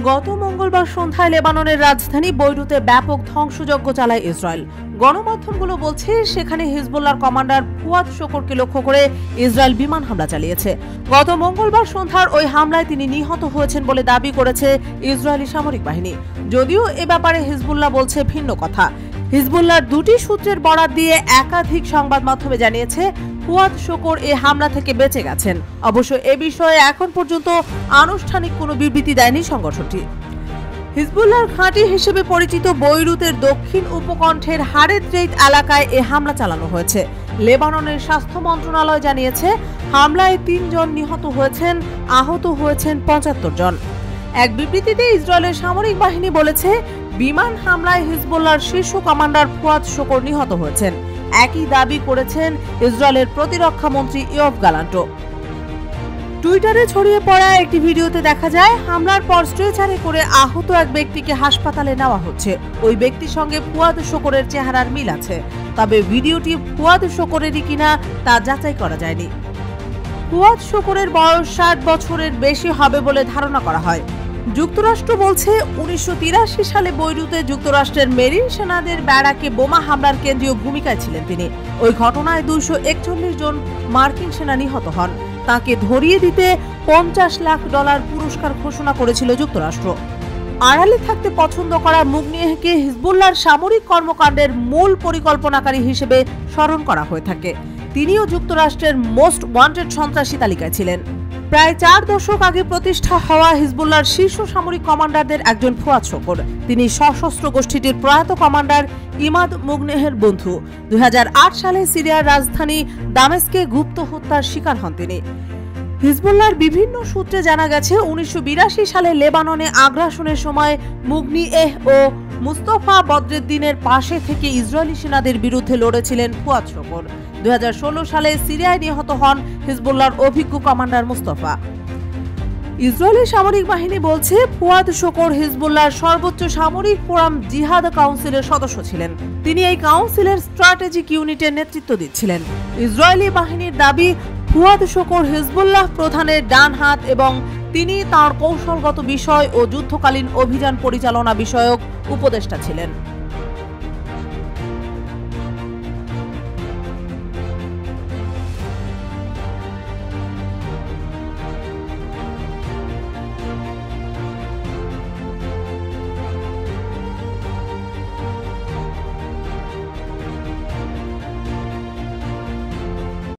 গত মঙ্গলবার সন্ধ্যায় লেবাননের রাজধানী বৈরুতে ব্যাপক ধ্বংসযজ্ঞ চালায় ইসরায়েল। গণমাধ্যমগুলো বলছে সেখানে হিজবুল্লাহর কমান্ডার ফুয়াদ শোকরকে লক্ষ্য করে ইসরায়েল বিমান হামলা চালিয়েছে। গত মঙ্গলবার সন্ধ্যার ওই হামলায় তিনি নিহত হয়েছেন বলে দাবি করেছে ইসরায়েলি সামরিক বাহিনী। যদিও এ ব্যাপারে হিজবুল্লাহ বলছে ভিন্ন কথা। হিজবুল্লাহর দুটি সূত্রের বরাত দিয়ে একাধিক সংবাদ মাধ্যমে জানিয়েছে ফুয়াদ শোকর এই হামলা থেকে বেঁচে গেছেন। অবশ্য এ বিষয়ে এখন পর্যন্ত আনুষ্ঠানিক কোনো বিবৃতি দেয়নি সংগঠনটি। হিজবুল্লাহর ঘাঁটি হিসেবে পরিচিত বৈরুতের দক্ষিণ উপকণ্ঠের হারেদ্রেইত এলাকায় এ হামলা চালানো হয়েছে। লেবাননের স্বাস্থ্য মন্ত্রণালয় জানিয়েছে হামলায় ৩ জন নিহত হয়েছেন, আহত হয়েছেন ৭৫ জন। এক বিবৃতিতে ইসরায়েলের সামরিক বাহিনী বলেছে বিমান হামলায় হিজবুল্লাহর শীর্ষ কমান্ডার ফুয়াদ শোকর নিহত হয়েছেন। একই দাবি করেছেন ইসরায়েলের প্রতিরক্ষা মন্ত্রী ইয়োভ গালান্ট। টুইটারে ছড়িয়ে পড়া একটি ভিডিওতে দেখা যায় হামলার পর স্ট্রেচারে করে আহত এক ব্যক্তিকে হাসপাতালে নেওয়া হচ্ছে। ওই ব্যক্তির সঙ্গে ফুয়াদ শোকরের চেহারার মিল আছে, তবে ভিডিওটি ফুয়াদ শোকরেরই কিনা তা যাচাই করা যায়নি। ফুয়াদ শোকরের বয়স ৬০ বছরের বেশি হবে বলে ধারণা করা হয়। যুক্তরাষ্ট্র বলছে ১৯৮৩ সালে বৈরুতে যুক্তরাষ্ট্রের মেরিন সেনাদের ব্যারাকে বোমা হামলার কেন্দ্রীয় ভূমিকায় ছিলেন তিনি। ওই ঘটনায় ২৪১ জন মার্কিন সেনা নিহত হন। তাকে ধরিয়ে দিতে $৫০ লাখ পুরস্কার ঘোষণা করেছিল যুক্তরাষ্ট্র। আড়ালে থাকতে পছন্দ করা মুগনিয়েহকে হিজবুল্লাহর সামরিক কর্মকাণ্ডের মূল পরিকল্পনাকারী হিসেবে স্মরণ করা হয়ে থাকে। তিনিও যুক্তরাষ্ট্রের মোস্ট ওয়ান্টেড সন্ত্রাসী তালিকায় ছিলেন। প্রায় ৪ দশক আগে প্রতিষ্ঠা হওয়া হিজবুল্লাহর শীর্ষ সামরিক কমান্ডারদের একজন ফুয়াদ শোকর। তিনি সশস্ত্র গোষ্ঠীটির প্রয়াত কমান্ডার ইমাদ মুগনেহের বন্ধু। ২০০৮ সালে সিরিয়ার রাজধানী দামেস্কে গুপ্ত হত্যার শিকার হন তিনি। হিজবুল্লাহর বিভিন্ন সূত্রে জানা গেছে ১৯৮২ সালে লেবাননে আগ্রাসনের সময় মুগনিয়েহ ও মুস্তফা বদরুদ্দিনের পাশে থেকে ইসরায়েলি সেনাদের বিরুদ্ধে লড়েছিলেন ফুয়াদ শোকর। ২০১৬ সালে সিরিয়ায় নিহত হন হিজবুল্লাহর অভিজ্ঞ কমান্ডার মুস্তফা। ইসরায়েলি সামরিক বাহিনী বলছে ফুয়াদ শোকর হিজবুল্লাহর সর্বোচ্চ সামরিক ফোরাম জিহাদ কাউন্সিলের সদস্য ছিলেন। তিনি এই কাউন্সিলের স্ট্র্যাটেজিক ইউনিটের নেতৃত্ব দিচ্ছিলেন। ইসরায়েলি বাহিনীর দাবি ফুয়াদ শোকর হিজবুল্লাহ প্রধানের ডান হাত এবং তিনি তাঁর কৌশলগত বিষয় ও যুদ্ধকালীন অভিযান পরিচালনা বিষয়ক উপদেষ্টা ছিলেন।